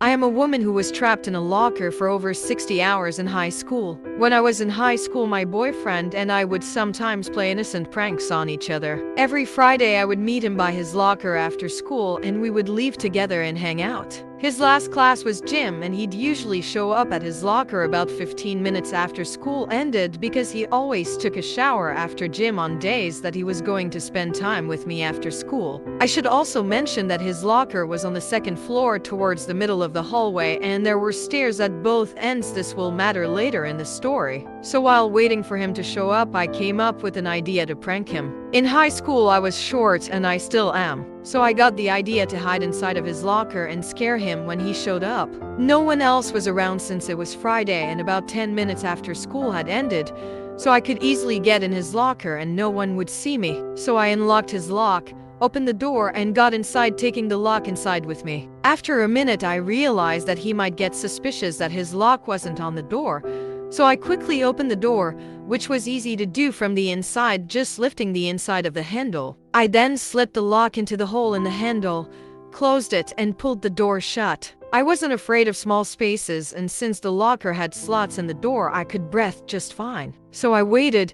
I am a woman who was trapped in a locker for over 60 hours in high school. When I was in high school, my boyfriend and I would sometimes play innocent pranks on each other. Every Friday, I would meet him by his locker after school and we would leave together and hang out. His last class was gym and he'd usually show up at his locker about 15 minutes after school ended because he always took a shower after gym on days that he was going to spend time with me after school. I should also mention that his locker was on the second floor towards the middle of the hallway and there were stairs at both ends. This will matter later in the story. So while waiting for him to show up, I came up with an idea to prank him. In high school, I was short and I still am. So I got the idea to hide inside of his locker and scare him when he showed up. No one else was around since it was Friday and about 10 minutes after school had ended, so I could easily get in his locker and no one would see me. So I unlocked his lock, opened the door, and got inside, taking the lock inside with me. After a minute, I realized that he might get suspicious that his lock wasn't on the door. So I quickly opened the door, which was easy to do from the inside, just lifting the inside of the handle. I then slipped the lock into the hole in the handle, closed it, and pulled the door shut. I wasn't afraid of small spaces, and since the locker had slots in the door, I could breathe just fine. So I waited,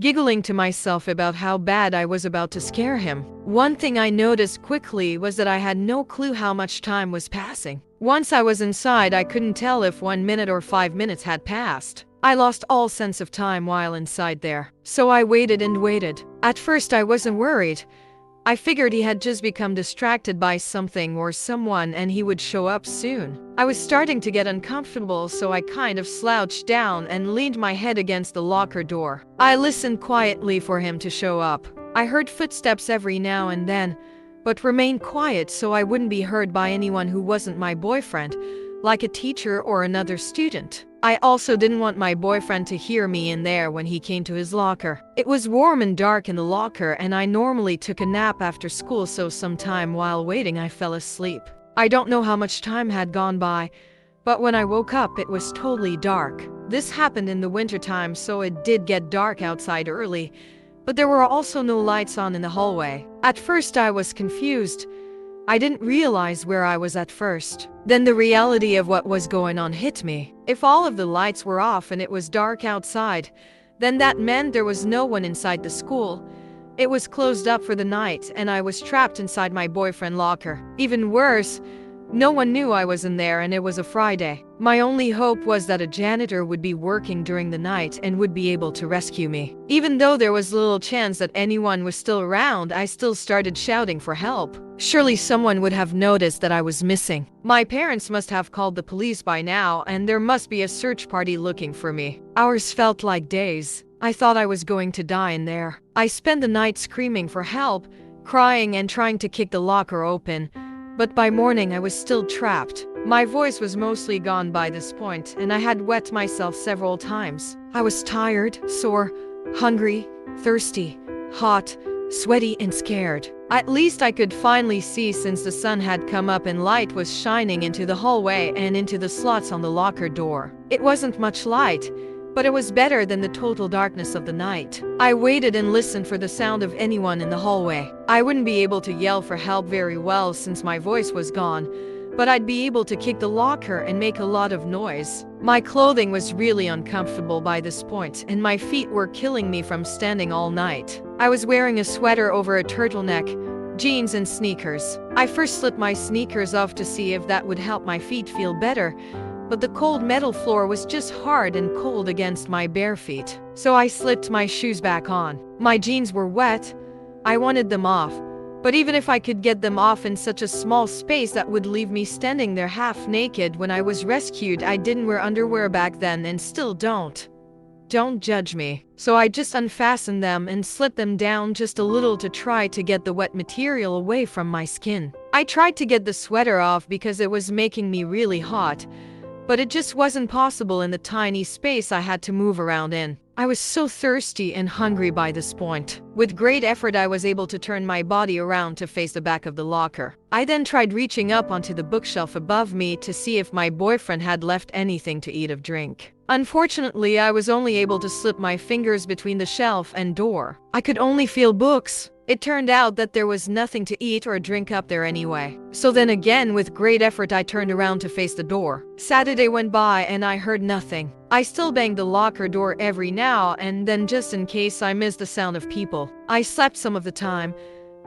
giggling to myself about how bad I was about to scare him. One thing I noticed quickly was that I had no clue how much time was passing. Once I was inside, I couldn't tell if 1 minute or 5 minutes had passed. I lost all sense of time while inside there. So I waited and waited. At first, I wasn't worried. I figured he had just become distracted by something or someone and he would show up soon. I was starting to get uncomfortable, so I kind of slouched down and leaned my head against the locker door. I listened quietly for him to show up. I heard footsteps every now and then, but remained quiet so I wouldn't be heard by anyone who wasn't my boyfriend, like a teacher or another student. I also didn't want my boyfriend to hear me in there when he came to his locker. It was warm and dark in the locker and I normally took a nap after school, so sometime while waiting I fell asleep. I don't know how much time had gone by, but when I woke up it was totally dark. This happened in the wintertime, so it did get dark outside early, but there were also no lights on in the hallway. At first I was confused. I didn't realize where I was at first. Then the reality of what was going on hit me. If all of the lights were off and it was dark outside, then that meant there was no one inside the school. It was closed up for the night and I was trapped inside my boyfriend's locker. Even worse, no one knew I was in there and it was a Friday. My only hope was that a janitor would be working during the night and would be able to rescue me. Even though there was little chance that anyone was still around, I still started shouting for help. Surely someone would have noticed that I was missing. My parents must have called the police by now and there must be a search party looking for me. Hours felt like days. I thought I was going to die in there. I spent the night screaming for help, crying and trying to kick the locker open. But by morning I was still trapped. My voice was mostly gone by this point, and I had wet myself several times. I was tired, sore, hungry, thirsty, hot, sweaty, and scared. At least I could finally see, since the sun had come up and light was shining into the hallway and into the slots on the locker door. It wasn't much light, but it was better than the total darkness of the night. I waited and listened for the sound of anyone in the hallway. I wouldn't be able to yell for help very well since my voice was gone, but I'd be able to kick the locker and make a lot of noise. My clothing was really uncomfortable by this point, and my feet were killing me from standing all night. I was wearing a sweater over a turtleneck, jeans and sneakers. I first slipped my sneakers off to see if that would help my feet feel better, but the cold metal floor was just hard and cold against my bare feet. So I slipped my shoes back on. My jeans were wet. I wanted them off. But even if I could get them off in such a small space, that would leave me standing there half naked. When I was rescued, I didn't wear underwear back then and still don't. Don't judge me. So I just unfastened them and slipped them down just a little to try to get the wet material away from my skin. I tried to get the sweater off because it was making me really hot, but it just wasn't possible in the tiny space I had to move around in. I was so thirsty and hungry by this point. With great effort, I was able to turn my body around to face the back of the locker. I then tried reaching up onto the bookshelf above me to see if my boyfriend had left anything to eat or drink. Unfortunately, I was only able to slip my fingers between the shelf and door. I could only feel books. It turned out that there was nothing to eat or drink up there anyway. So then again, with great effort, I turned around to face the door. Saturday went by and I heard nothing. I still banged the locker door every now and then just in case I missed the sound of people. I slept some of the time,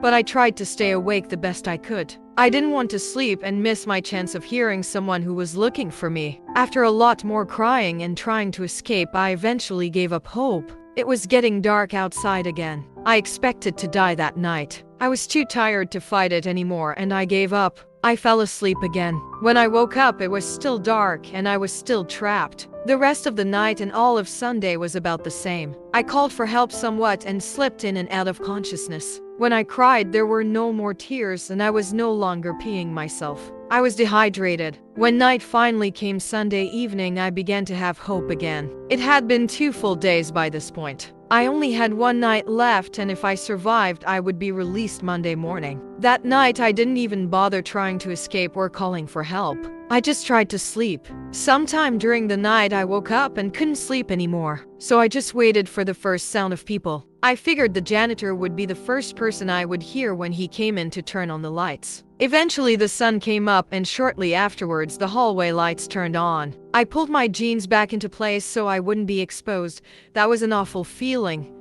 but I tried to stay awake the best I could. I didn't want to sleep and miss my chance of hearing someone who was looking for me. After a lot more crying and trying to escape, I eventually gave up hope. It was getting dark outside again. I expected to die that night. I was too tired to fight it anymore and I gave up. I fell asleep again. When I woke up, it was still dark and I was still trapped. The rest of the night and all of Sunday was about the same. I called for help somewhat and slipped in and out of consciousness. When I cried, there were no more tears and I was no longer peeing myself. I was dehydrated. When night finally came Sunday evening, I began to have hope again. It had been 2 full days by this point. I only had 1 night left, and if I survived, I would be released Monday morning. That night, I didn't even bother trying to escape or calling for help. I just tried to sleep. Sometime during the night, I woke up and couldn't sleep anymore. So I just waited for the first sound of people. I figured the janitor would be the first person I would hear when he came in to turn on the lights. Eventually, the sun came up and shortly afterwards, the hallway lights turned on. I pulled my jeans back into place so I wouldn't be exposed. That was an awful feeling.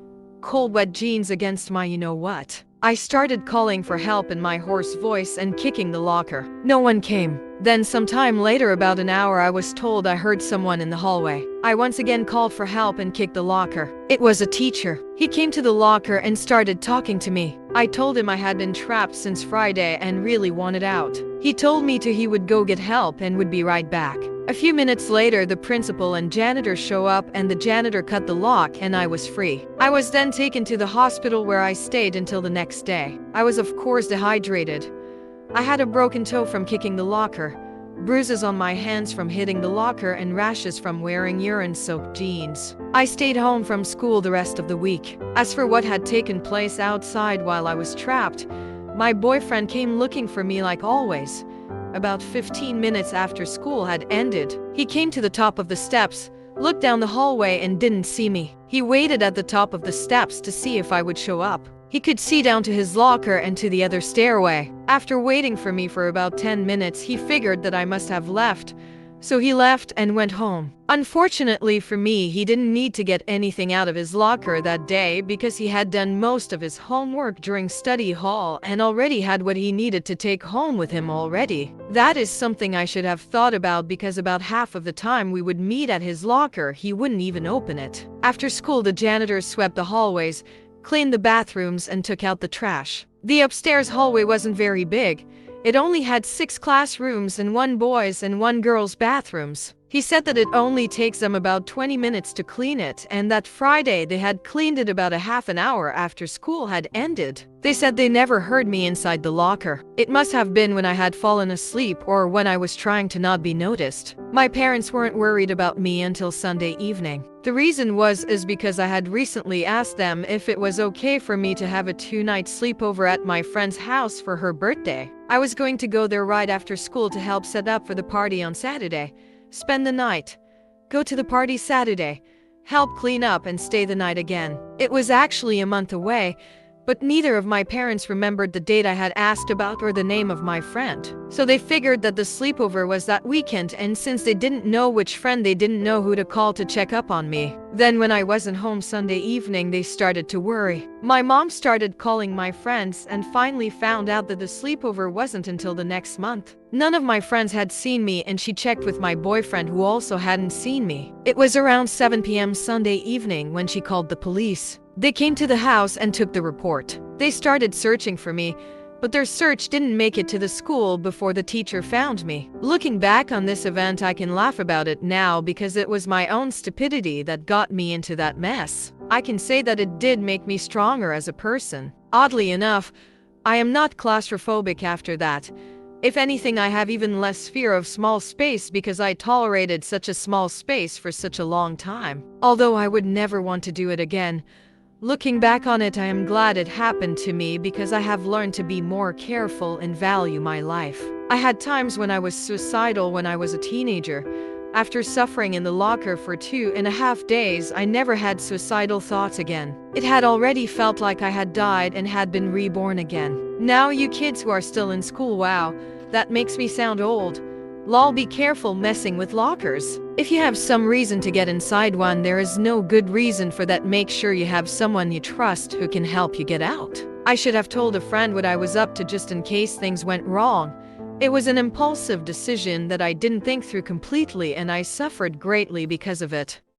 Cold, wet jeans against my you-know-what. I started calling for help in my hoarse voice and kicking the locker. No one came. Then sometime later, about an hour, I was told I heard someone in the hallway. I once again called for help and kicked the locker. It was a teacher. He came to the locker and started talking to me. I told him I had been trapped since Friday and really wanted out. He told me he would go get help and would be right back. A few minutes later, the principal and janitor show up and the janitor cut the lock and I was free. I was then taken to the hospital where I stayed until the next day. I was of course dehydrated. I had a broken toe from kicking the locker, bruises on my hands from hitting the locker, and rashes from wearing urine-soaked jeans. I stayed home from school the rest of the week. As for what had taken place outside while I was trapped, my boyfriend came looking for me like always. About 15 minutes after school had ended, he came to the top of the steps, looked down the hallway and didn't see me. He waited at the top of the steps to see if I would show up. He could see down to his locker and to the other stairway. After waiting for me for about 10 minutes, he figured that I must have left. So he left and went home. Unfortunately for me, he didn't need to get anything out of his locker that day because he had done most of his homework during study hall and already had what he needed to take home with him already. That is something I should have thought about because about half of the time we would meet at his locker, he wouldn't even open it. After school, the janitors swept the hallways, cleaned the bathrooms, and took out the trash. The upstairs hallway wasn't very big. It only had 6 classrooms and 1 boys' and 1 girls' bathrooms. He said that it only takes them about 20 minutes to clean it, and that Friday they had cleaned it about a half an hour after school had ended. They said they never heard me inside the locker. It must have been when I had fallen asleep or when I was trying to not be noticed. My parents weren't worried about me until Sunday evening. The reason was because I had recently asked them if it was okay for me to have a 2-night sleepover at my friend's house for her birthday. I was going to go there right after school to help set up for the party on Saturday. Spend the night, go to the party Saturday, help clean up and stay the night again. It was actually a month away, but neither of my parents remembered the date I had asked about or the name of my friend. So they figured that the sleepover was that weekend, and since they didn't know which friend, they didn't know who to call to check up on me. Then when I wasn't home Sunday evening, they started to worry. My mom started calling my friends and finally found out that the sleepover wasn't until the next month. None of my friends had seen me, and she checked with my boyfriend who also hadn't seen me. It was around 7 p.m. Sunday evening when she called the police. They came to the house and took the report. They started searching for me, but their search didn't make it to the school before the teacher found me. Looking back on this event, I can laugh about it now because it was my own stupidity that got me into that mess. I can say that it did make me stronger as a person. Oddly enough, I am not claustrophobic after that. If anything, I have even less fear of small space because I tolerated such a small space for such a long time. Although I would never want to do it again. Looking back on it, I am glad it happened to me because I have learned to be more careful and value my life. I had times when I was suicidal when I was a teenager, After suffering in the locker for 2.5 days, I never had suicidal thoughts again. It had already felt like I had died and had been reborn again. Now you kids who are still in school, wow, that makes me sound old. Lol, be careful messing with lockers. If you have some reason to get inside one, there is no good reason for that. Make sure you have someone you trust who can help you get out. I should have told a friend what I was up to just in case things went wrong. It was an impulsive decision that I didn't think through completely, and I suffered greatly because of it.